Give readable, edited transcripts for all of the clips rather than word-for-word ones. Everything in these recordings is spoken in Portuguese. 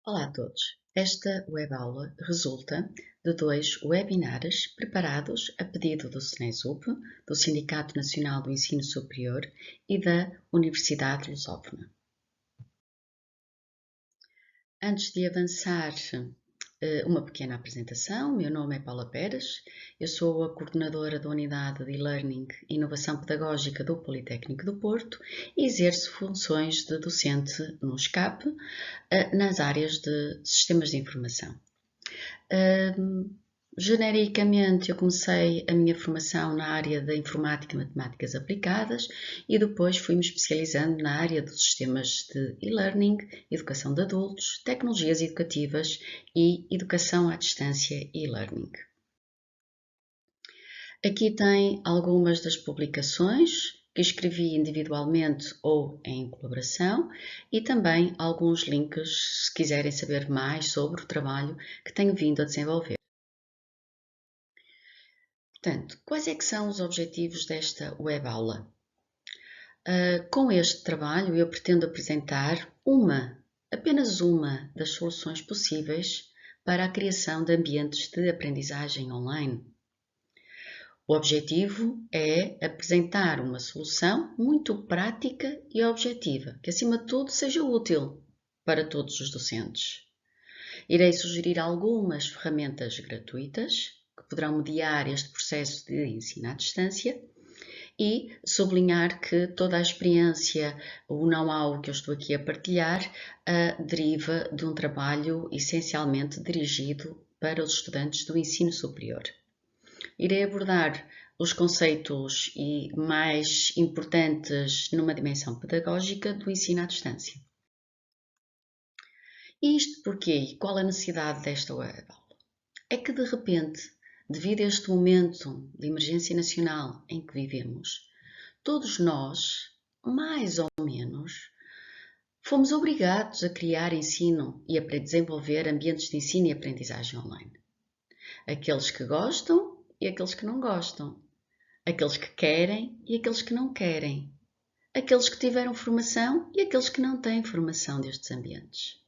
Olá a todos! Esta webaula resulta de dois webinars preparados a pedido do SNESUP, do Sindicato Nacional do Ensino Superior e da Universidade Lusófona. Antes de avançar, uma pequena apresentação. Meu nome é Paula Pérez, eu sou a coordenadora da Unidade de E-Learning e Inovação Pedagógica do Politécnico do Porto e exerço funções de docente no SCAP, nas áreas de Sistemas de Informação. Genericamente, eu comecei a minha formação na área da Informática e Matemáticas Aplicadas e depois fui-me especializando na área dos sistemas de e-learning, educação de adultos, tecnologias educativas e educação à distância e e-learning. Aqui tem algumas das publicações que escrevi individualmente ou em colaboração e também alguns links se quiserem saber mais sobre o trabalho que tenho vindo a desenvolver. Portanto, quais é que são os objetivos desta webaula? Com este trabalho eu pretendo apresentar apenas uma das soluções possíveis para a criação de ambientes de aprendizagem online. O objetivo é apresentar uma solução muito prática e objetiva, que acima de tudo seja útil para todos os docentes. Irei sugerir algumas ferramentas gratuitas que poderão mediar este processo de ensino à distância e sublinhar que toda a experiência, o know-how que eu estou aqui a partilhar, deriva de um trabalho essencialmente dirigido para os estudantes do ensino superior. Irei abordar os conceitos mais importantes numa dimensão pedagógica do ensino à distância. E isto porquê? Qual a necessidade desta webaula? É que de repente, devido a este momento de emergência nacional em que vivemos, todos nós, mais ou menos, fomos obrigados a criar ensino e a desenvolver ambientes de ensino e aprendizagem online. Aqueles que gostam e aqueles que não gostam. Aqueles que querem e aqueles que não querem. Aqueles que tiveram formação e aqueles que não têm formação destes ambientes.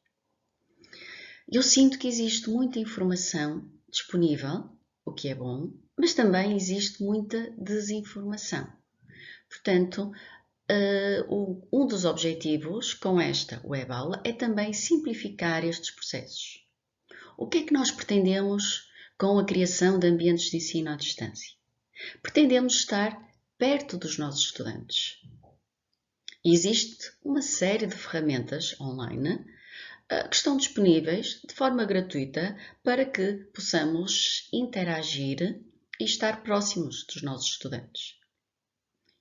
Eu sinto que existe muita informação disponível, o que é bom, mas também existe muita desinformação. Portanto, um dos objetivos com esta webaula é também simplificar estes processos. O que é que nós pretendemos com a criação de ambientes de ensino à distância? Pretendemos estar perto dos nossos estudantes. Existe uma série de ferramentas online que estão disponíveis de forma gratuita para que possamos interagir e estar próximos dos nossos estudantes.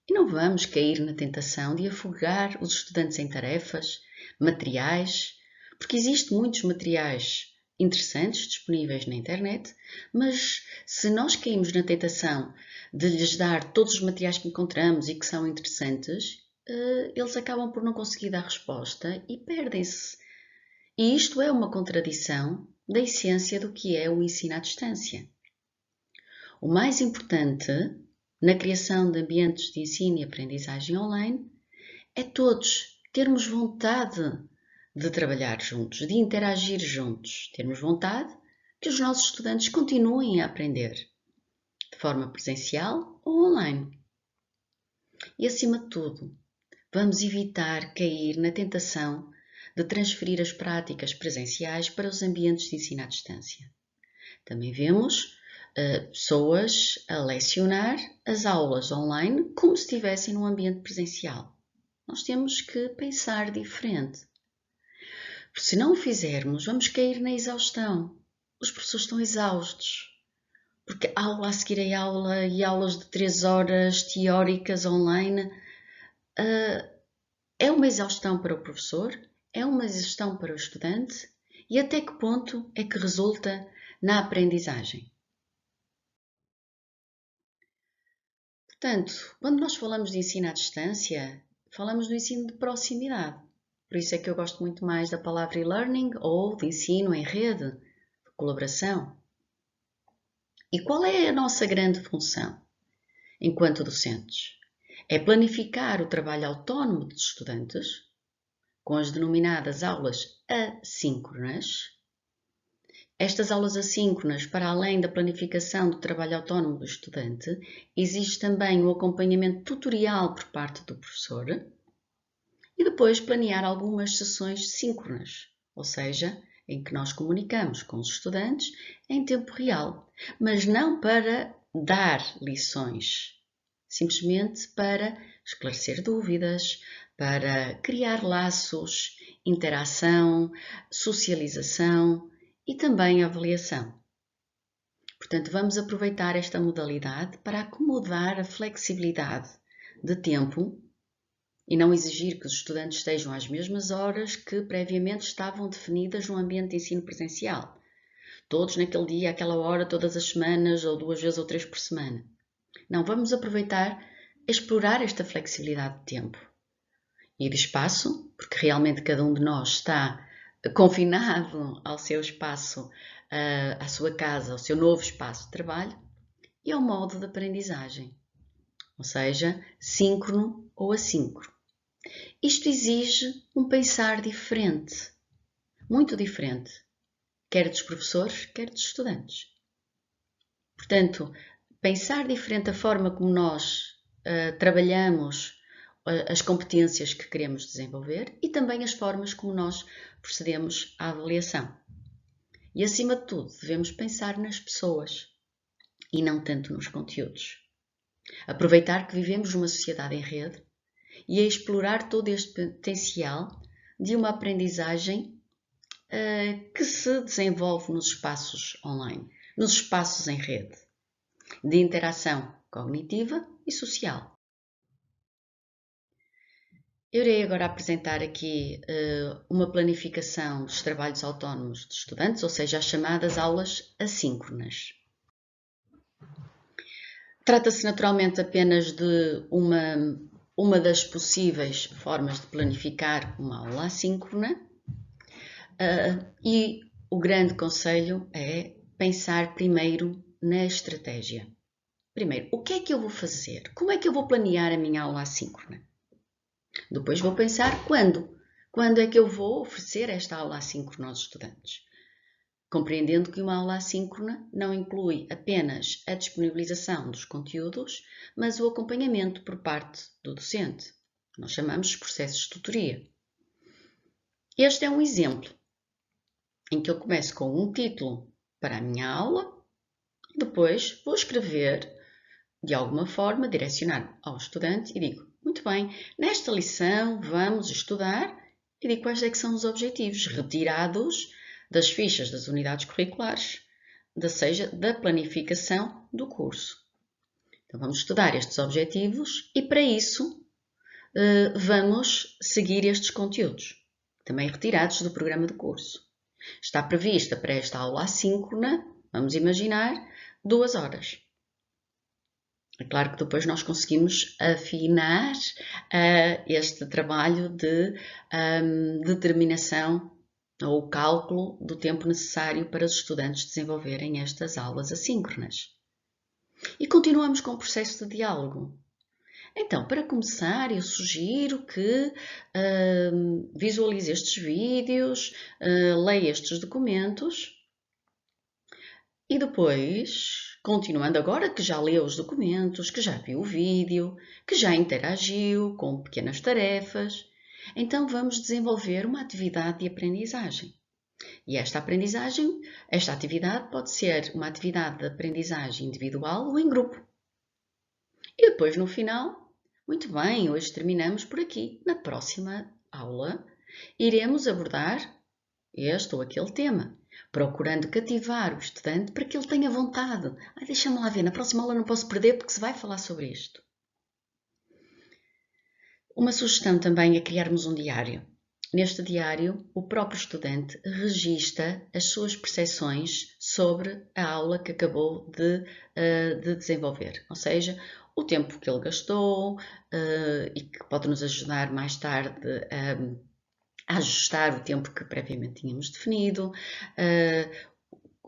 E não vamos cair na tentação de afogar os estudantes em tarefas, materiais, porque existem muitos materiais interessantes disponíveis na internet, mas se nós caímos na tentação de lhes dar todos os materiais que encontramos e que são interessantes, eles acabam por não conseguir dar resposta e perdem-se. E isto é uma contradição da essência do que é o ensino à distância. O mais importante na criação de ambientes de ensino e aprendizagem online é todos termos vontade de trabalhar juntos, de interagir juntos, termos vontade que os nossos estudantes continuem a aprender de forma presencial ou online. E acima de tudo, vamos evitar cair na tentação de transferir as práticas presenciais para os ambientes de ensino à distância. Também vemos pessoas a lecionar as aulas online como se estivessem num ambiente presencial. Nós temos que pensar diferente. Se não o fizermos, vamos cair na exaustão. Os professores estão exaustos, porque aula a seguir a aula e aulas de 3 horas teóricas online é uma exaustão para o professor, é uma exaustão para o estudante e até que ponto é que resulta na aprendizagem. Portanto, quando nós falamos de ensino à distância, falamos do ensino de proximidade. Por isso é que eu gosto muito mais da palavra e-learning ou de ensino em rede, de colaboração. E qual é a nossa grande função enquanto docentes? É planificar o trabalho autónomo dos estudantes, com as denominadas aulas assíncronas. Estas aulas assíncronas, para além da planificação do trabalho autónomo do estudante, exige também o acompanhamento tutorial por parte do professor e depois planear algumas sessões síncronas, ou seja, em que nós comunicamos com os estudantes em tempo real, mas não para dar lições, simplesmente para esclarecer dúvidas, para criar laços, interação, socialização e também avaliação. Portanto, vamos aproveitar esta modalidade para acomodar a flexibilidade de tempo e não exigir que os estudantes estejam às mesmas horas que previamente estavam definidas no ambiente de ensino presencial. Todos naquele dia, àquela hora, todas as semanas, ou 2 vezes ou 3 por semana. Não, vamos aproveitar, explorar esta flexibilidade de tempo e de espaço, porque realmente cada um de nós está confinado ao seu espaço, à sua casa, ao seu novo espaço de trabalho, e ao modo de aprendizagem, ou seja, síncrono ou assíncrono. Isto exige um pensar diferente, muito diferente, quer dos professores, quer dos estudantes. Portanto, pensar diferente a forma como nós trabalhamos as competências que queremos desenvolver e também as formas como nós procedemos à avaliação. E, acima de tudo, devemos pensar nas pessoas e não tanto nos conteúdos. Aproveitar que vivemos numa sociedade em rede e a explorar todo este potencial de uma aprendizagem que se desenvolve nos espaços online, nos espaços em rede, de interação cognitiva e social. Eu irei agora apresentar aqui uma planificação dos trabalhos autónomos dos estudantes, ou seja, as chamadas aulas assíncronas. Trata-se naturalmente apenas de uma das possíveis formas de planificar uma aula assíncrona e o grande conselho é pensar primeiro na estratégia. Primeiro, o que é que eu vou fazer? Como é que eu vou planear a minha aula assíncrona? Depois vou pensar quando. Quando é que eu vou oferecer esta aula assíncrona aos estudantes? Compreendendo que uma aula assíncrona não inclui apenas a disponibilização dos conteúdos, mas o acompanhamento por parte do docente. Nós chamamos de processos de tutoria. Este é um exemplo em que eu começo com um título para a minha aula, depois vou escrever de alguma forma, direcionar ao estudante e digo, muito bem, nesta lição vamos estudar e digo quais é que são os objetivos retirados das fichas das unidades curriculares, seja, da planificação do curso. Então vamos estudar estes objetivos e para isso vamos seguir estes conteúdos, também retirados do programa do curso. Está prevista para esta aula assíncrona, vamos imaginar, 2 horas. É claro que depois nós conseguimos afinar este trabalho de determinação ou cálculo do tempo necessário para os estudantes desenvolverem estas aulas assíncronas. E continuamos com o processo de diálogo. Então, para começar, eu sugiro que visualize estes vídeos, leia estes documentos e depois, continuando agora que já leu os documentos, que já viu o vídeo, que já interagiu com pequenas tarefas, então vamos desenvolver uma atividade de aprendizagem. E esta atividade pode ser uma atividade de aprendizagem individual ou em grupo. E depois, no final, muito bem, hoje terminamos por aqui. Na próxima aula, iremos abordar este ou aquele tema, procurando cativar o estudante para que ele tenha vontade. Deixa-me lá ver, na próxima aula não posso perder porque se vai falar sobre isto. Uma sugestão também é criarmos um diário. Neste diário, o próprio estudante registra as suas percepções sobre a aula que acabou de desenvolver, ou seja, o tempo que ele gastou e que pode nos ajudar mais tarde a ajustar o tempo que previamente tínhamos definido,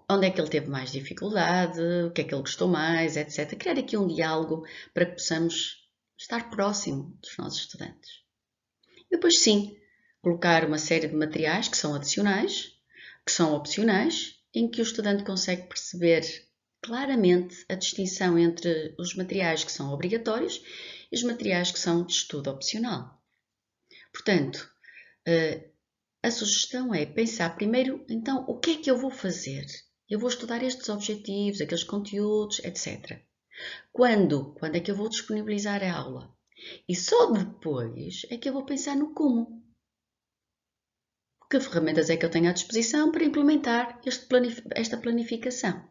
onde é que ele teve mais dificuldade, o que é que ele gostou mais, etc. Criar aqui um diálogo para que possamos estar próximo dos nossos estudantes. E depois, sim, colocar uma série de materiais que são adicionais, que são opcionais, em que o estudante consegue perceber claramente a distinção entre os materiais que são obrigatórios e os materiais que são de estudo opcional. Portanto, a sugestão é pensar primeiro, então, o que é que eu vou fazer? Eu vou estudar estes objetivos, aqueles conteúdos, etc. Quando é que eu vou disponibilizar a aula? E só depois é que eu vou pensar no como. Que ferramentas é que eu tenho à disposição para implementar esta planificação?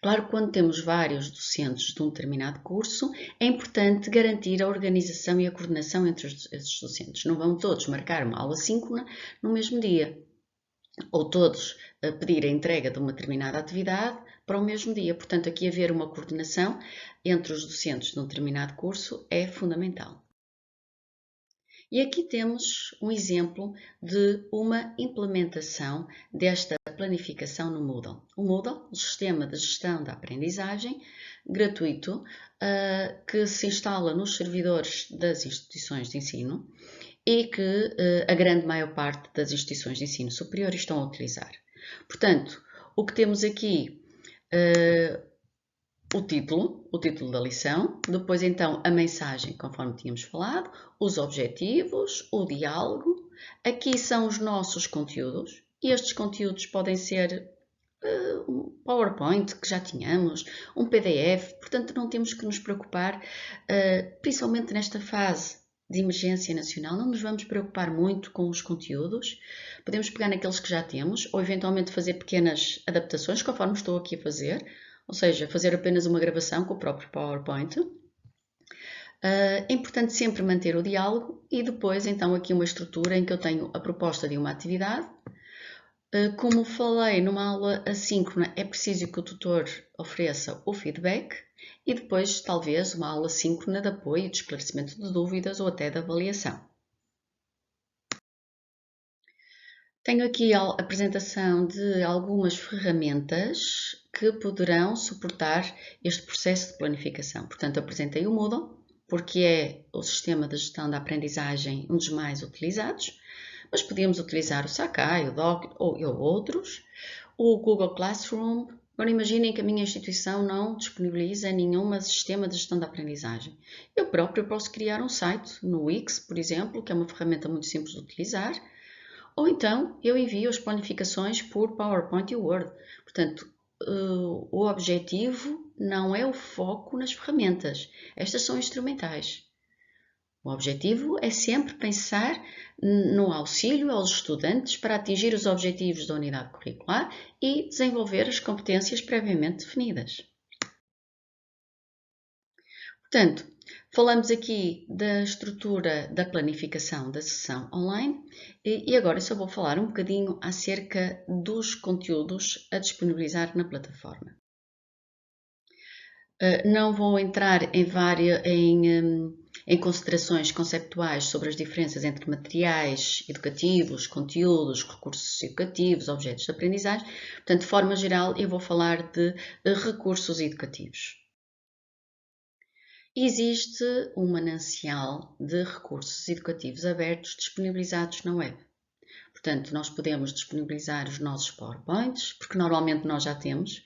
Claro que quando temos vários docentes de um determinado curso, é importante garantir a organização e a coordenação entre esses docentes. Não vão todos marcar uma aula síncrona no mesmo dia, ou todos pedir a entrega de uma determinada atividade para o mesmo dia. Portanto, aqui haver uma coordenação entre os docentes de um determinado curso é fundamental. E aqui temos um exemplo de uma implementação desta planificação no Moodle. O Moodle, o sistema de gestão da aprendizagem, gratuito, que se instala nos servidores das instituições de ensino e que a grande maior parte das instituições de ensino superior estão a utilizar. Portanto, o que temos aqui o título da lição, depois então a mensagem, conforme tínhamos falado, os objetivos, o diálogo. Aqui são os nossos conteúdos e estes conteúdos podem ser um PowerPoint que já tínhamos, um PDF, portanto não temos que nos preocupar, principalmente nesta fase de emergência nacional, não nos vamos preocupar muito com os conteúdos, podemos pegar naqueles que já temos ou eventualmente fazer pequenas adaptações, conforme estou aqui a fazer, ou seja, fazer apenas uma gravação com o próprio PowerPoint. É importante sempre manter o diálogo e depois então aqui uma estrutura em que eu tenho a proposta de uma atividade. Como falei numa aula assíncrona, é preciso que o tutor ofereça o feedback e depois talvez uma aula síncrona de apoio, de esclarecimento de dúvidas ou até de avaliação. Tenho aqui a apresentação de algumas ferramentas que poderão suportar este processo de planificação. Portanto, apresentei o Moodle, porque é o sistema de gestão da aprendizagem um dos mais utilizados, mas podíamos utilizar o Sakai, o Doc ou outros, o Google Classroom. Agora imaginem que a minha instituição não disponibiliza nenhum sistema de gestão da aprendizagem. Eu próprio posso criar um site no Wix, por exemplo, que é uma ferramenta muito simples de utilizar, ou então eu envio as planificações por PowerPoint e Word. Portanto, o objetivo não é o foco nas ferramentas. Estas são instrumentais. O objetivo é sempre pensar no auxílio aos estudantes para atingir os objetivos da unidade curricular e desenvolver as competências previamente definidas. Portanto, falamos aqui da estrutura da planificação da sessão online e agora só vou falar um bocadinho acerca dos conteúdos a disponibilizar na plataforma. Não vou entrar em considerações conceptuais sobre as diferenças entre materiais educativos, conteúdos, recursos educativos, objetos de aprendizagem. Portanto, de forma geral, eu vou falar de recursos educativos. Existe um manancial de recursos educativos abertos disponibilizados na web. Portanto, nós podemos disponibilizar os nossos PowerPoints, porque normalmente nós já temos,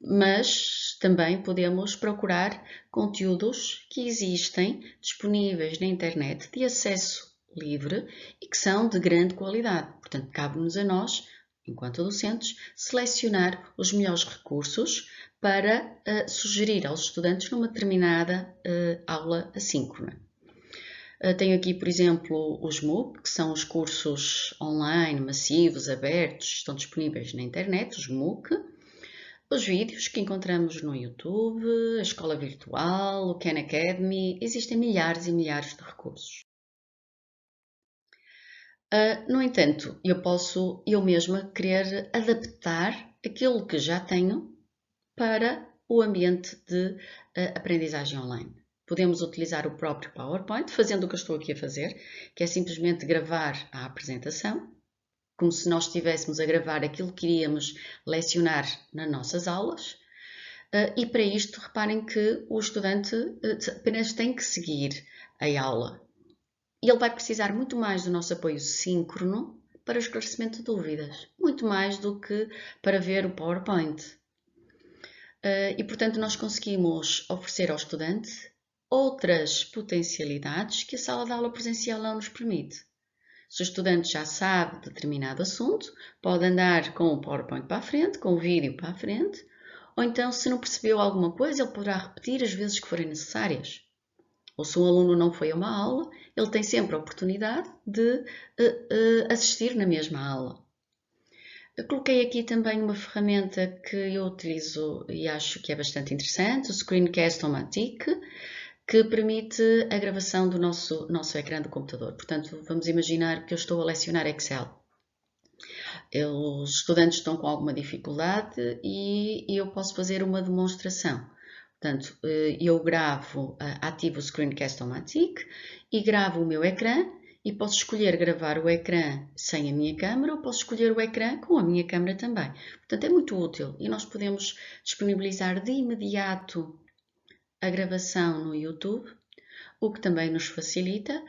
mas também podemos procurar conteúdos que existem disponíveis na internet de acesso livre e que são de grande qualidade. Portanto, cabe-nos a nós, enquanto docentes, selecionar os melhores recursos para sugerir aos estudantes numa determinada aula assíncrona. Tenho aqui, por exemplo, os MOOC, que são os cursos online, massivos, abertos, estão disponíveis na internet, os MOOC. Os vídeos que encontramos no YouTube, a escola virtual, o Khan Academy, existem milhares e milhares de recursos. No entanto, eu posso eu mesma querer adaptar aquilo que já tenho para o ambiente de aprendizagem online. Podemos utilizar o próprio PowerPoint, fazendo o que eu estou aqui a fazer, que é simplesmente gravar a apresentação, como se nós estivéssemos a gravar aquilo que iríamos lecionar nas nossas aulas. E para isto, reparem que o estudante apenas tem que seguir a aula. E ele vai precisar muito mais do nosso apoio síncrono para o esclarecimento de dúvidas, muito mais do que para ver o PowerPoint. E, portanto, nós conseguimos oferecer ao estudante outras potencialidades que a sala de aula presencial não nos permite. Se o estudante já sabe determinado assunto, pode andar com o PowerPoint para a frente, com o vídeo para a frente, ou então, se não percebeu alguma coisa, ele poderá repetir as vezes que forem necessárias. Ou se um aluno não foi a uma aula, ele tem sempre a oportunidade de assistir na mesma aula. Eu coloquei aqui também uma ferramenta que eu utilizo e acho que é bastante interessante, o Screencast-O-Matic, que permite a gravação do nosso ecrã do computador. Portanto, vamos imaginar que eu estou a lecionar Excel. Os estudantes estão com alguma dificuldade e eu posso fazer uma demonstração. Portanto, eu ativo o Screencast-O-Matic e gravo o meu ecrã e posso escolher gravar o ecrã sem a minha câmera ou posso escolher o ecrã com a minha câmera também. Portanto, é muito útil e nós podemos disponibilizar de imediato a gravação no YouTube, o que também nos facilita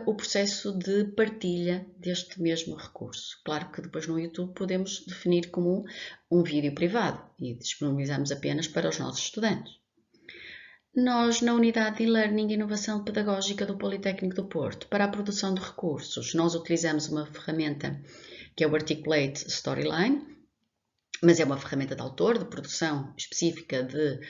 o processo de partilha deste mesmo recurso. Claro que depois no YouTube podemos definir como um vídeo privado e disponibilizamos apenas para os nossos estudantes. Nós, na Unidade de E-Learning e Inovação Pedagógica do Politécnico do Porto, para a produção de recursos, nós utilizamos uma ferramenta que é o Articulate Storyline, mas é uma ferramenta de autor, de produção específica de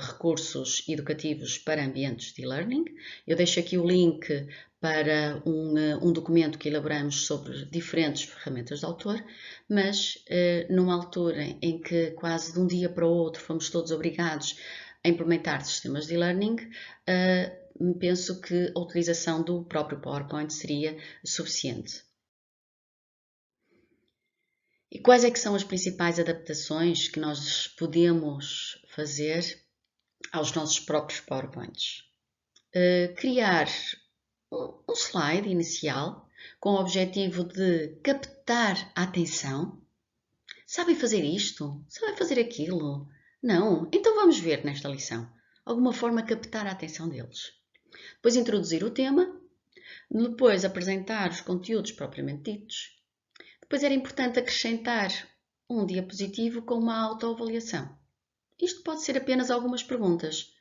recursos educativos para ambientes de e-learning. Eu deixo aqui o link para um documento que elaboramos sobre diferentes ferramentas de autor, mas numa altura em que quase de um dia para o outro fomos todos obrigados a implementar sistemas de e-learning, penso que a utilização do próprio PowerPoint seria suficiente. E quais é que são as principais adaptações que nós podemos fazer aos nossos próprios PowerPoints? Criar um slide inicial com o objetivo de captar a atenção. Sabem fazer isto? Sabem fazer aquilo? Não? Então vamos ver nesta lição. Alguma forma captar a atenção deles. Depois introduzir o tema. Depois apresentar os conteúdos propriamente ditos. Depois era importante acrescentar um diapositivo com uma autoavaliação. Isto pode ser apenas algumas perguntas.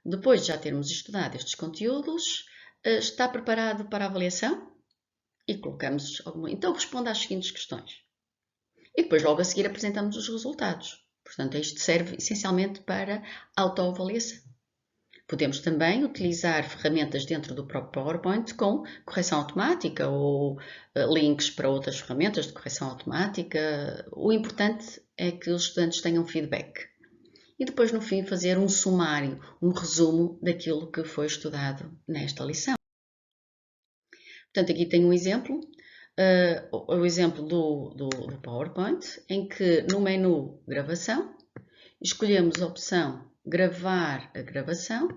Depois de já termos estudado estes conteúdos, está preparado para a avaliação? E colocamos alguma... Então responda às seguintes questões. E depois logo a seguir apresentamos os resultados. Portanto, isto serve essencialmente para autoavaliação. Podemos também utilizar ferramentas dentro do próprio PowerPoint com correção automática ou links para outras ferramentas de correção automática. O importante é que os estudantes tenham feedback. E depois, no fim, fazer um sumário, um resumo daquilo que foi estudado nesta lição. Portanto, aqui tem um exemplo, o exemplo do PowerPoint, em que no menu Gravação, escolhemos a opção Gravar a gravação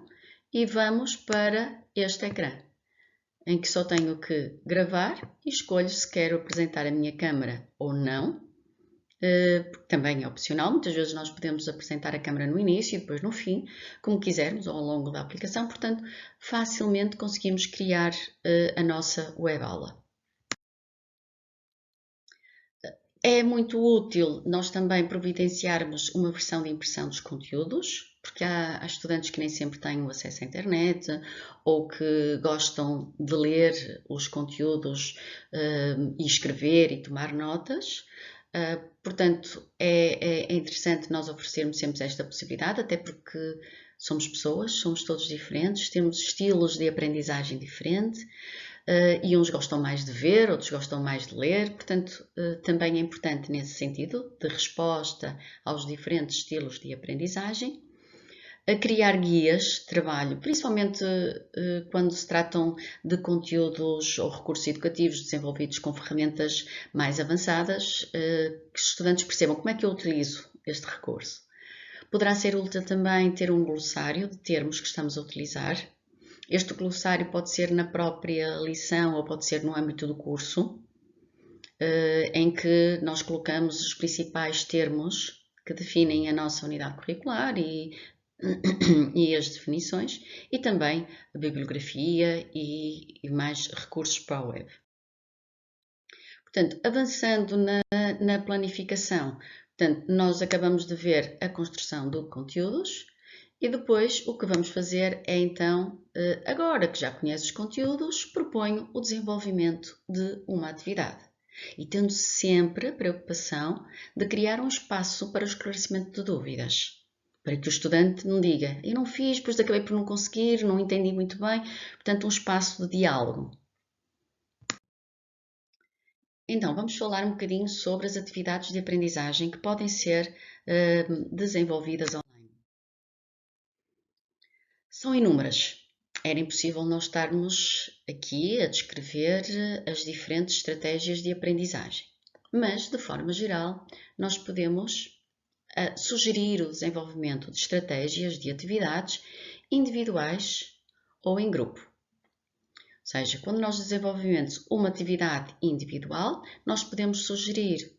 e vamos para este ecrã, em que só tenho que gravar e escolho se quero apresentar a minha câmera ou não. Também é opcional, muitas vezes nós podemos apresentar a câmera no início e depois no fim, como quisermos, ou ao longo da aplicação, portanto, facilmente conseguimos criar a nossa web aula. É muito útil nós também providenciarmos uma versão de impressão dos conteúdos, porque há estudantes que nem sempre têm o acesso à internet ou que gostam de ler os conteúdos e escrever e tomar notas. Portanto, é interessante nós oferecermos sempre esta possibilidade, até porque somos pessoas, somos todos diferentes, temos estilos de aprendizagem diferentes. E uns gostam mais de ver, outros gostam mais de ler, portanto, também é importante nesse sentido, de resposta aos diferentes estilos de aprendizagem, a criar guias de trabalho, principalmente quando se tratam de conteúdos ou recursos educativos desenvolvidos com ferramentas mais avançadas, que os estudantes percebam como é que eu utilizo este recurso. Poderá ser útil também ter um glossário de termos que estamos a utilizar. Este glossário pode ser na própria lição ou pode ser no âmbito do curso, em que nós colocamos os principais termos que definem a nossa unidade curricular e e as definições, e também a bibliografia e mais recursos para a web. Portanto, avançando na planificação, portanto, nós acabamos de ver a construção de conteúdos e depois o que vamos fazer é então, agora que já conheces os conteúdos, proponho o desenvolvimento de uma atividade. E tendo sempre a preocupação de criar um espaço para o esclarecimento de dúvidas. Para que o estudante não diga, eu não fiz, depois acabei por não conseguir, não entendi muito bem. Portanto, um espaço de diálogo. Então, vamos falar um bocadinho sobre as atividades de aprendizagem que podem ser desenvolvidas online. São inúmeras. Era impossível nós estarmos aqui a descrever as diferentes estratégias de aprendizagem. Mas, de forma geral, nós podemos sugerir o desenvolvimento de estratégias de atividades individuais ou em grupo. Ou seja, quando nós desenvolvemos uma atividade individual, nós podemos sugerir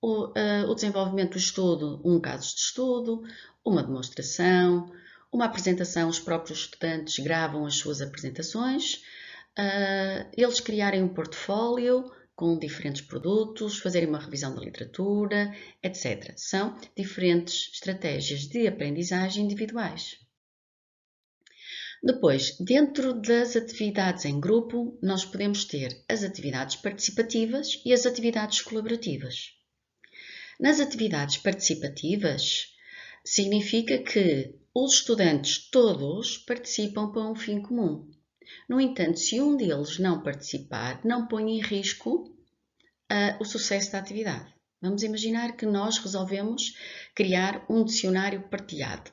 o desenvolvimento do estudo, um caso de estudo, uma demonstração, uma apresentação, os próprios estudantes gravam as suas apresentações, eles criarem um portfólio com diferentes produtos, fazerem uma revisão da literatura, etc. São diferentes estratégias de aprendizagem individuais. Depois, dentro das atividades em grupo, nós podemos ter as atividades participativas e as atividades colaborativas. Nas atividades participativas, significa que os estudantes todos participam para um fim comum. No entanto, se um deles não participar, não põe em risco o sucesso da atividade. Vamos imaginar que nós resolvemos criar um dicionário partilhado.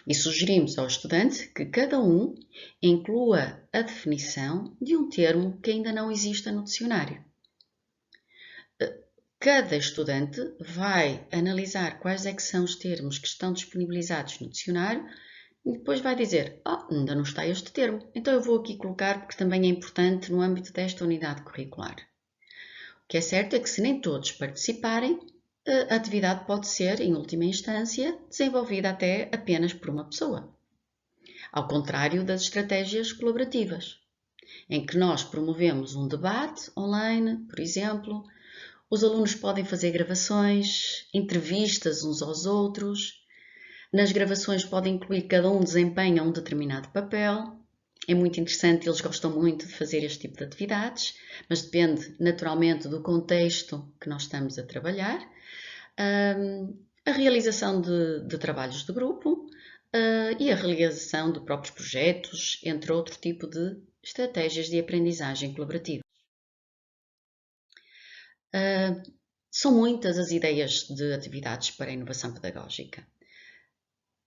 E sugerimos ao estudante que cada um inclua a definição de um termo que ainda não exista no dicionário. Cada estudante vai analisar quais é que são os termos que estão disponibilizados no dicionário e depois vai dizer, ainda não está este termo, então eu vou aqui colocar porque também é importante no âmbito desta unidade curricular. O que é certo é que se nem todos participarem, a atividade pode ser, em última instância, desenvolvida até apenas por uma pessoa. Ao contrário das estratégias colaborativas, em que nós promovemos um debate online, por exemplo, os alunos podem fazer gravações, entrevistas uns aos outros. Nas gravações podem incluir cada um desempenha um determinado papel. É muito interessante, eles gostam muito de fazer este tipo de atividades, mas depende naturalmente do contexto que nós estamos a trabalhar. A realização de trabalhos de grupo e a realização de próprios projetos, entre outro tipo de estratégias de aprendizagem colaborativa. São muitas as ideias de atividades para a inovação pedagógica.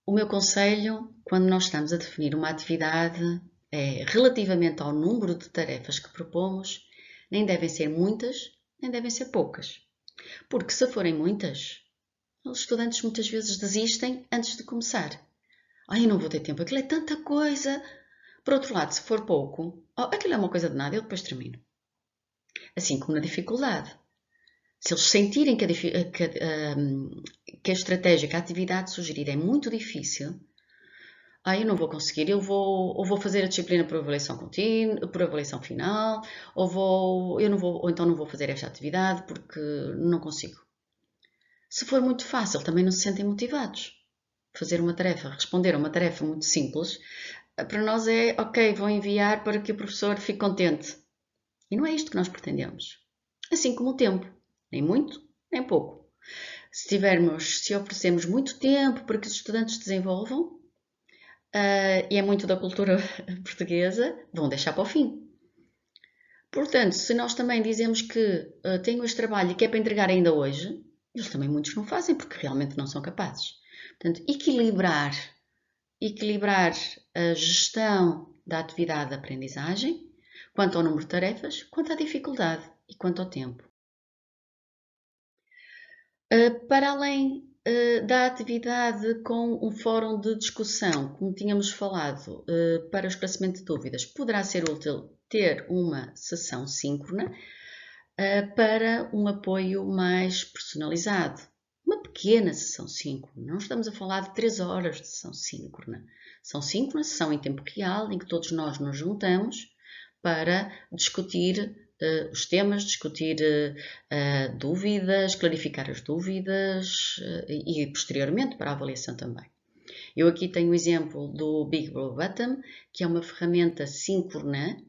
O meu conselho, quando nós estamos a definir uma atividade, é relativamente ao número de tarefas que propomos, nem devem ser muitas, nem devem ser poucas. Porque se forem muitas, os estudantes muitas vezes desistem antes de começar. Eu não vou ter tempo, aquilo é tanta coisa. Por outro lado, se for pouco, aquilo é uma coisa de nada, eu depois termino. Assim como na dificuldade. Se eles sentirem que a estratégia, que a atividade sugerida é muito difícil, eu não vou conseguir, ou vou fazer a disciplina por avaliação contínua, por avaliação final, ou então não vou fazer esta atividade porque não consigo. Se for muito fácil, também não se sentem motivados. Fazer uma tarefa, responder a uma tarefa muito simples, para nós é, ok, vou enviar para que o professor fique contente. E não é isto que nós pretendemos. Assim como o tempo. Nem muito, nem pouco. Se oferecermos muito tempo para que os estudantes desenvolvam, e é muito da cultura portuguesa, vão deixar para o fim. Portanto, se nós também dizemos que tenho este trabalho e que é para entregar ainda hoje, eles também muitos não fazem porque realmente não são capazes. Portanto, equilibrar a gestão da atividade de aprendizagem, quanto ao número de tarefas, quanto à dificuldade e quanto ao tempo. Para além da atividade com um fórum de discussão, como tínhamos falado, para o esclarecimento de dúvidas, poderá ser útil ter uma sessão síncrona para um apoio mais personalizado. uma pequena sessão síncrona. Não estamos a falar de 3 horas de sessão síncrona. Sessão síncrona, sessão em tempo real, em que todos nós nos juntamos para discutir os temas, discutir dúvidas, clarificar as dúvidas e posteriormente para a avaliação também. Eu aqui tenho o exemplo do Big Blue Button, que é uma ferramenta síncrona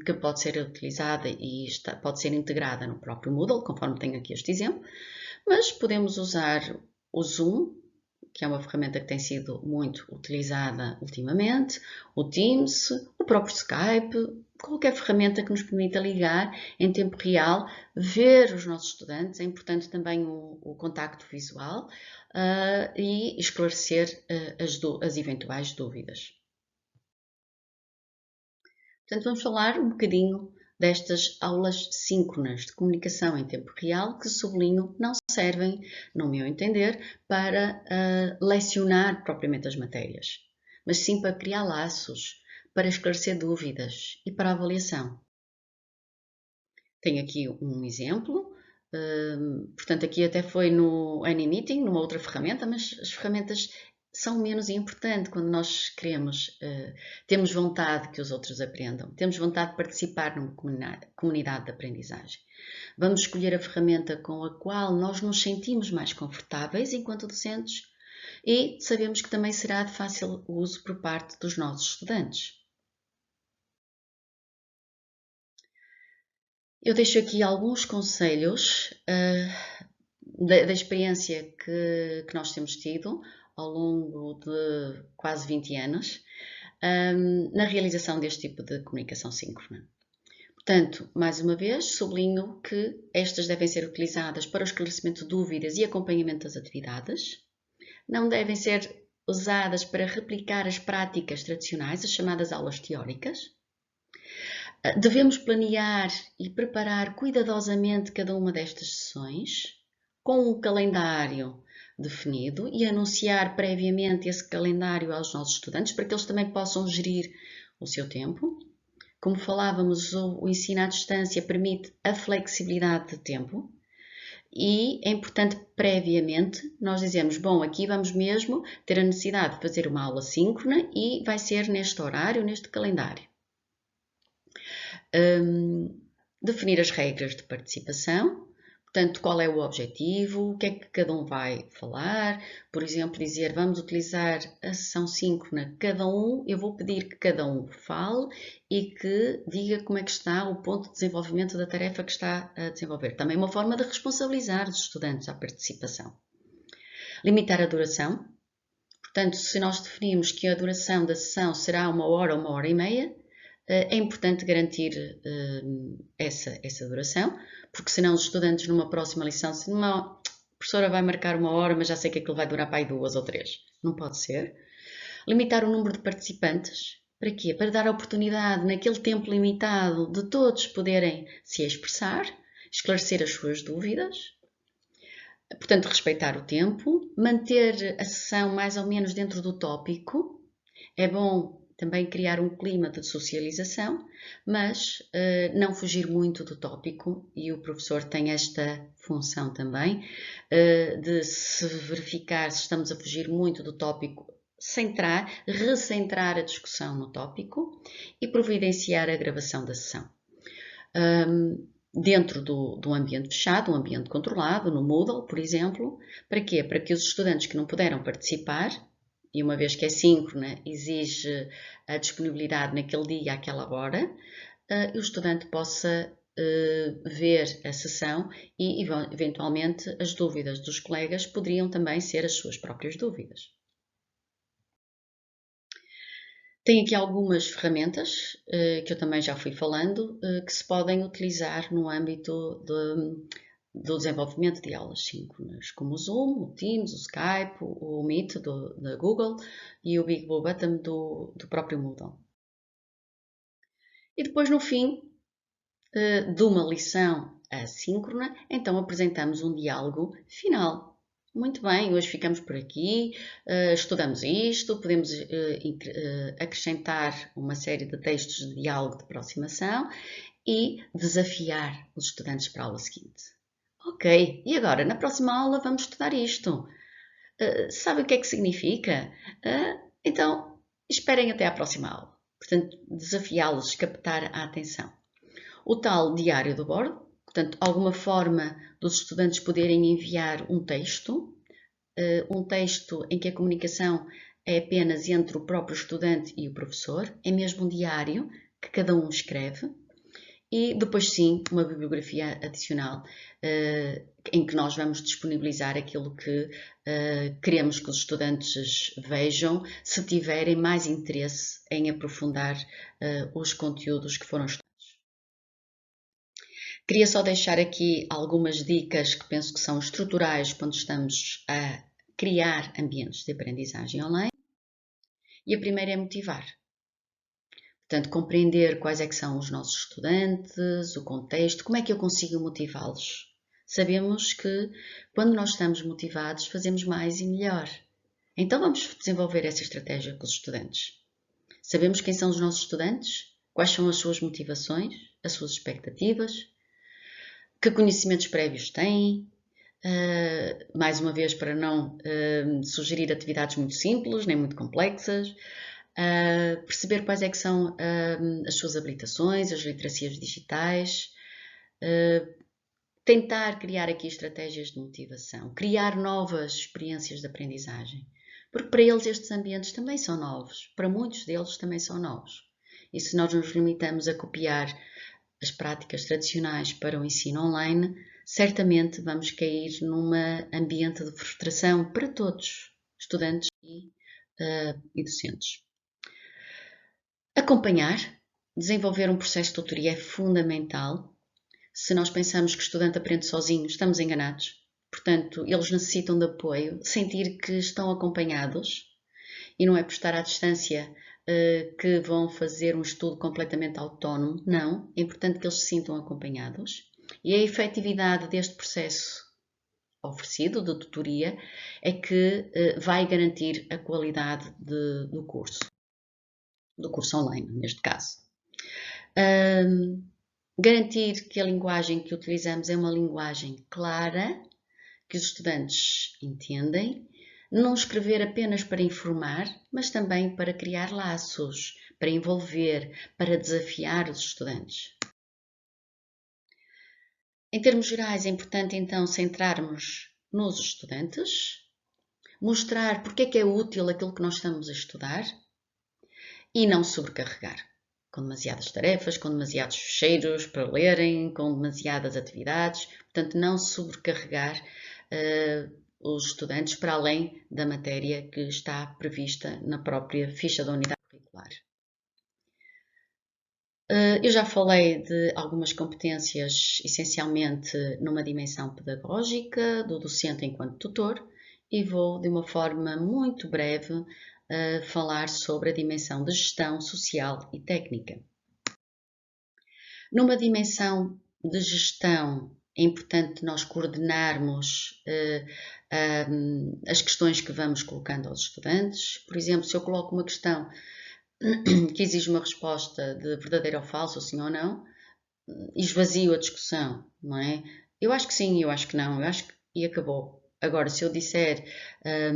que pode ser utilizada e pode ser integrada no próprio Moodle, conforme tenho aqui este exemplo, mas podemos usar o Zoom, que é uma ferramenta que tem sido muito utilizada ultimamente, o Teams, o próprio Skype, qualquer ferramenta que nos permita ligar em tempo real, ver os nossos estudantes, é importante também o contacto visual e esclarecer as eventuais dúvidas. Portanto, vamos falar um bocadinho destas aulas síncronas de comunicação em tempo real que, sublinho, não servem, no meu entender, para lecionar propriamente as matérias, mas sim para criar laços, para esclarecer dúvidas e para avaliação. Tenho aqui um exemplo, portanto aqui até foi no AnyMeeting, numa outra ferramenta, mas as ferramentas são menos importantes quando nós queremos, temos vontade que os outros aprendam, temos vontade de participar numa comunidade de aprendizagem. Vamos escolher a ferramenta com a qual nós nos sentimos mais confortáveis enquanto docentes e sabemos que também será de fácil uso por parte dos nossos estudantes. Eu deixo aqui alguns conselhos da experiência que nós temos tido ao longo de quase 20 anos na realização deste tipo de comunicação síncrona. Portanto, mais uma vez, sublinho que estas devem ser utilizadas para o esclarecimento de dúvidas e acompanhamento das atividades. Não devem ser usadas para replicar as práticas tradicionais, as chamadas aulas teóricas. Devemos planear e preparar cuidadosamente cada uma destas sessões, com um calendário definido e anunciar previamente esse calendário aos nossos estudantes para que eles também possam gerir o seu tempo. Como falávamos, o ensino à distância permite a flexibilidade de tempo e é importante previamente nós dizemos, bom, aqui vamos mesmo ter a necessidade de fazer uma aula síncrona e vai ser neste horário, neste calendário. Definir as regras de participação, portanto, qual é o objetivo, o que é que cada um vai falar, por exemplo, dizer, vamos utilizar a sessão síncrona, eu vou pedir que cada um fale e que diga como é que está o ponto de desenvolvimento da tarefa que está a desenvolver. Também uma forma de responsabilizar os estudantes à participação. Limitar a duração, portanto, se nós definimos que a duração da sessão será 1 hora ou 1h30, é importante garantir essa duração, porque senão os estudantes numa próxima lição, se a professora vai marcar 1 hora, mas já sei que aquilo vai durar para aí 2 ou 3. Não pode ser. Limitar o número de participantes. Para quê? Para dar a oportunidade, naquele tempo limitado, de todos poderem se expressar, esclarecer as suas dúvidas. Portanto, respeitar o tempo, manter a sessão mais ou menos dentro do tópico. É bom também criar um clima de socialização, mas não fugir muito do tópico, e o professor tem esta função também, de se verificar se estamos a fugir muito do tópico, recentrar a discussão no tópico e providenciar a gravação da sessão. Dentro do ambiente fechado, um ambiente controlado, no Moodle, por exemplo, para quê? Para que os estudantes que não puderam participar, e uma vez que é síncrona, exige a disponibilidade naquele dia, àquela hora, o estudante possa ver a sessão e, eventualmente, as dúvidas dos colegas poderiam também ser as suas próprias dúvidas. Tem aqui algumas ferramentas que eu também já fui falando, que se podem utilizar no âmbito do desenvolvimento de aulas síncronas, como o Zoom, o Teams, o Skype, o Meet da Google e o Big Blue Button do próprio Moodle. E depois, no fim de uma lição assíncrona, então apresentamos um diálogo final. Muito bem, hoje ficamos por aqui, estudamos isto, podemos acrescentar uma série de textos de diálogo de aproximação e desafiar os estudantes para a aula seguinte. Ok, e agora, na próxima aula vamos estudar isto. Sabe o que é que significa? Então, esperem até à próxima aula. Portanto, desafiá-los a captar a atenção. O tal diário do bordo, portanto, alguma forma dos estudantes poderem enviar um texto em que a comunicação é apenas entre o próprio estudante e o professor, é mesmo um diário que cada um escreve, e depois sim uma bibliografia adicional em que nós vamos disponibilizar aquilo que queremos que os estudantes vejam, se tiverem mais interesse em aprofundar os conteúdos que foram estudados. Queria só deixar aqui algumas dicas que penso que são estruturais quando estamos a criar ambientes de aprendizagem online. E a primeira é motivar. Portanto, compreender quais é que são os nossos estudantes, o contexto, como é que eu consigo motivá-los. Sabemos que quando nós estamos motivados, fazemos mais e melhor. Então vamos desenvolver essa estratégia com os estudantes. Sabemos quem são os nossos estudantes, quais são as suas motivações, as suas expectativas, que conhecimentos prévios têm, mais uma vez para não sugerir atividades muito simples, nem muito complexas, perceber quais é que são as suas habilitações, as literacias digitais, tentar criar aqui estratégias de motivação, criar novas experiências de aprendizagem, porque para eles estes ambientes também são novos, para muitos deles também são novos. E se nós nos limitamos a copiar as práticas tradicionais para o ensino online, certamente vamos cair num ambiente de frustração para todos, estudantes e docentes. Acompanhar, desenvolver um processo de tutoria é fundamental. Se nós pensamos que o estudante aprende sozinho, estamos enganados. Portanto, eles necessitam de apoio, sentir que estão acompanhados e não é por estar à distância que vão fazer um estudo completamente autónomo. Não, é importante que eles se sintam acompanhados. E a efetividade deste processo oferecido de tutoria é que vai garantir a qualidade do curso online, neste caso. Garantir que a linguagem que utilizamos é uma linguagem clara, que os estudantes entendem, não escrever apenas para informar, mas também para criar laços, para envolver, para desafiar os estudantes. Em termos gerais, é importante então centrarmos nos estudantes, mostrar porque é que é útil aquilo que nós estamos a estudar e não sobrecarregar com demasiadas tarefas, com demasiados fecheiros para lerem, com demasiadas atividades. Portanto, não sobrecarregar os estudantes para além da matéria que está prevista na própria ficha da unidade curricular. Eu já falei de algumas competências, essencialmente numa dimensão pedagógica, do docente enquanto tutor, e vou, de uma forma muito breve, falar sobre a dimensão de gestão social e técnica. Numa dimensão de gestão, é importante nós coordenarmos as questões que vamos colocando aos estudantes. Por exemplo, se eu coloco uma questão que exige uma resposta de verdadeiro ou falso, sim ou não, esvazio a discussão, não é? Eu acho que sim, eu acho que não, eu acho que... e acabou. Agora, se eu disser,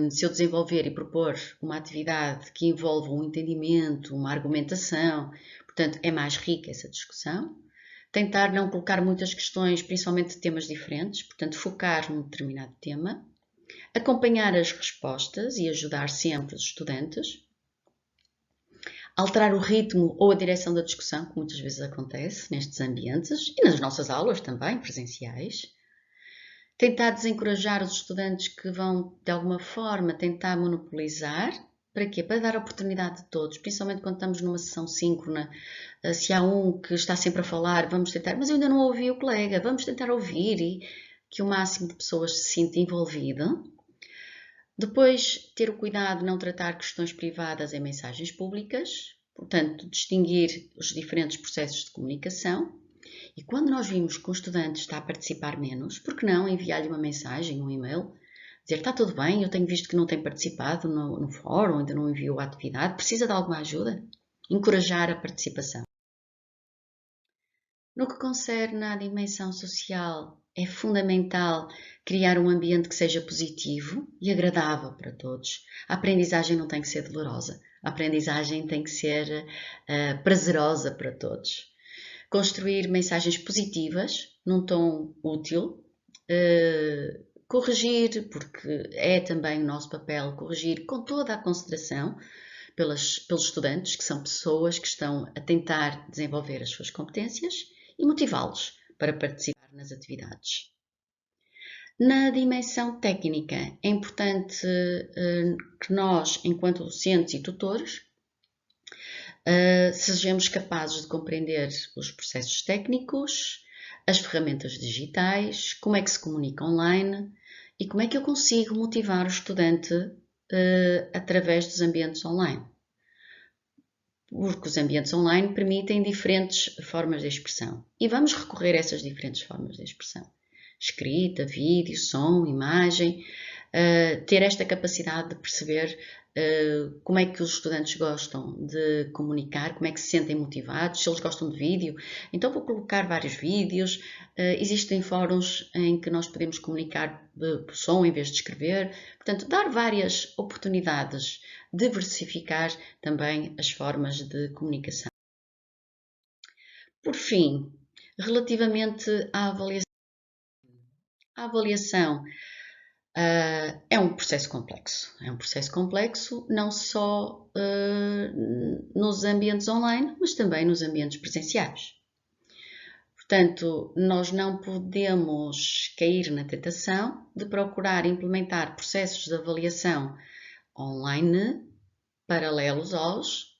se eu desenvolver e propor uma atividade que envolve um entendimento, uma argumentação, portanto, é mais rica essa discussão. Tentar não colocar muitas questões, principalmente de temas diferentes, portanto, focar num determinado tema. Acompanhar as respostas e ajudar sempre os estudantes. Alterar o ritmo ou a direção da discussão, que muitas vezes acontece nestes ambientes e nas nossas aulas também, presenciais. Tentar desencorajar os estudantes que vão, de alguma forma, tentar monopolizar. Para quê? Para dar oportunidade a todos, principalmente quando estamos numa sessão síncrona. Se há um que está sempre a falar, vamos tentar, mas eu ainda não ouvi o colega, vamos tentar ouvir e que o máximo de pessoas se sinta envolvido. Depois, ter o cuidado de não tratar questões privadas em mensagens públicas, portanto, distinguir os diferentes processos de comunicação. E quando nós vimos que o estudante está a participar menos, por que não enviar-lhe uma mensagem, um e-mail, dizer, está tudo bem, eu tenho visto que não tem participado no fórum, ainda não enviou a atividade, precisa de alguma ajuda? Encorajar a participação. No que concerne à dimensão social, é fundamental criar um ambiente que seja positivo e agradável para todos. A aprendizagem não tem que ser dolorosa, a aprendizagem tem que ser prazerosa para todos. Construir mensagens positivas num tom útil, corrigir, porque é também o nosso papel corrigir com toda a consideração pelos estudantes, que são pessoas que estão a tentar desenvolver as suas competências e motivá-los para participar nas atividades. Na dimensão técnica, é importante que nós, enquanto docentes e tutores, sejamos capazes de compreender os processos técnicos, as ferramentas digitais, como é que se comunica online e como é que eu consigo motivar o estudante através dos ambientes online. Porque os ambientes online permitem diferentes formas de expressão e vamos recorrer a essas diferentes formas de expressão. Escrita, vídeo, som, imagem, ter esta capacidade de perceber como é que os estudantes gostam de comunicar, como é que se sentem motivados, se eles gostam de vídeo. Então vou colocar vários vídeos, existem fóruns em que nós podemos comunicar por som em vez de escrever, portanto dar várias oportunidades, diversificar também as formas de comunicação. Por fim, relativamente à avaliação, a avaliação é um processo complexo. É um processo complexo não só nos ambientes online, mas também nos ambientes presenciais. Portanto, nós não podemos cair na tentação de procurar implementar processos de avaliação online paralelos aos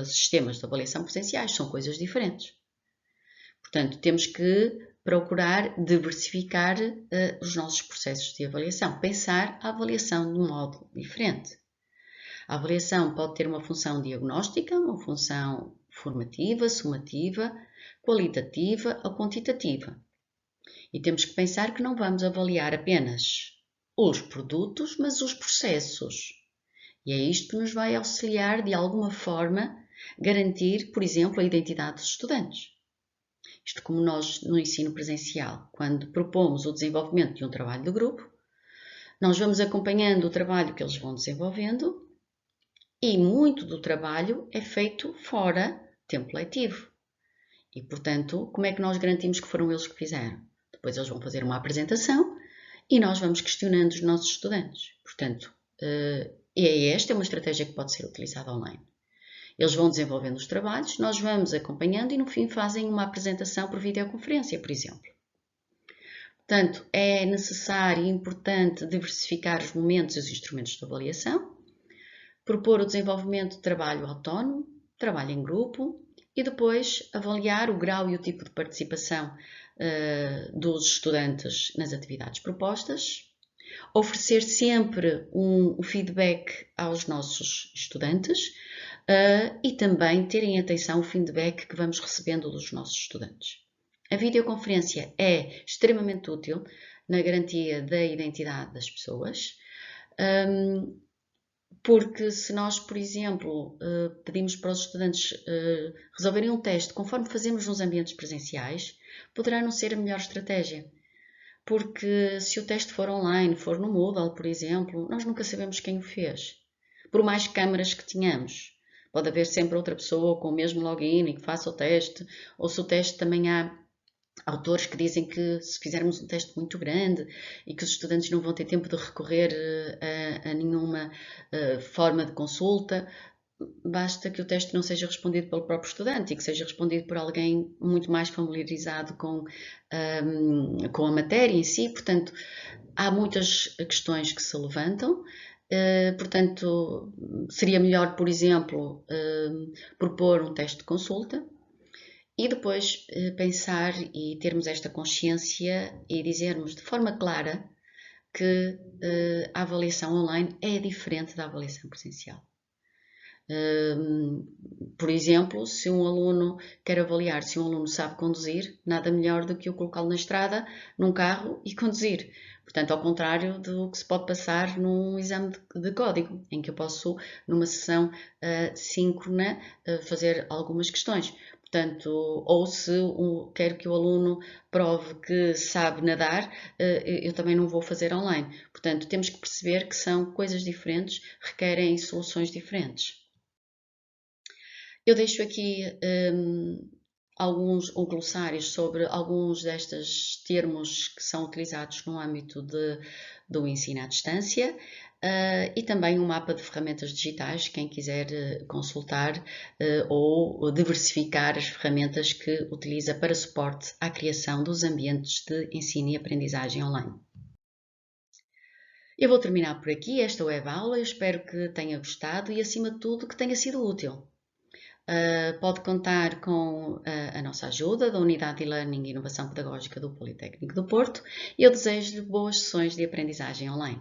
sistemas de avaliação presenciais. São coisas diferentes. Portanto, temos que procurar diversificar os nossos processos de avaliação, pensar a avaliação de um modo diferente. A avaliação pode ter uma função diagnóstica, uma função formativa, sumativa, qualitativa ou quantitativa. E temos que pensar que não vamos avaliar apenas os produtos, mas os processos. E é isto que nos vai auxiliar, de alguma forma, garantir, por exemplo, a identidade dos estudantes. Isto como nós no ensino presencial, quando propomos o desenvolvimento de um trabalho de grupo, nós vamos acompanhando o trabalho que eles vão desenvolvendo e muito do trabalho é feito fora tempo letivo. E, portanto, como é que nós garantimos que foram eles que fizeram? Depois eles vão fazer uma apresentação e nós vamos questionando os nossos estudantes. Portanto, esta é uma estratégia que pode ser utilizada online. Eles vão desenvolvendo os trabalhos, nós vamos acompanhando e no fim fazem uma apresentação por videoconferência, por exemplo. Portanto, é necessário e importante diversificar os momentos e os instrumentos de avaliação, propor o desenvolvimento de trabalho autónomo, trabalho em grupo e depois avaliar o grau e o tipo de participação dos estudantes nas atividades propostas, oferecer sempre um feedback aos nossos estudantes, e também terem atenção ao feedback que vamos recebendo dos nossos estudantes. A videoconferência é extremamente útil na garantia da identidade das pessoas, porque se nós, por exemplo, pedimos para os estudantes resolverem um teste conforme fazemos nos ambientes presenciais, poderá não ser a melhor estratégia. Porque se o teste for online, for no Moodle, por exemplo, nós nunca sabemos quem o fez. Por mais câmaras que tenhamos. Pode haver sempre outra pessoa com o mesmo login e que faça o teste, ou se o teste também há autores que dizem que se fizermos um teste muito grande e que os estudantes não vão ter tempo de recorrer a nenhuma forma de consulta, basta que o teste não seja respondido pelo próprio estudante e que seja respondido por alguém muito mais familiarizado com a matéria em si. Portanto, há muitas questões que se levantam. Portanto, seria melhor, por exemplo, propor um teste de consulta e depois pensar e termos esta consciência e dizermos de forma clara que a avaliação online é diferente da avaliação presencial. Por exemplo, se um aluno quer avaliar se um aluno sabe conduzir, nada melhor do que eu colocá-lo na estrada, num carro e conduzir. Portanto, ao contrário do que se pode passar num exame de código, em que eu posso, numa sessão síncrona, fazer algumas questões. Portanto, ou se quero que o aluno prove que sabe nadar, eu também não vou fazer online. Portanto, temos que perceber que são coisas diferentes, requerem soluções diferentes. Eu deixo aqui alguns glossários sobre alguns destes termos que são utilizados no âmbito do ensino à distância. E também um mapa de ferramentas digitais, quem quiser consultar ou diversificar as ferramentas que utiliza para suporte à criação dos ambientes de ensino e aprendizagem online. Eu vou terminar por aqui esta web aula, eu espero que tenha gostado e, acima de tudo, que tenha sido útil. Pode contar com a nossa ajuda da Unidade de Learning e Inovação Pedagógica do Politécnico do Porto e eu desejo-lhe boas sessões de aprendizagem online.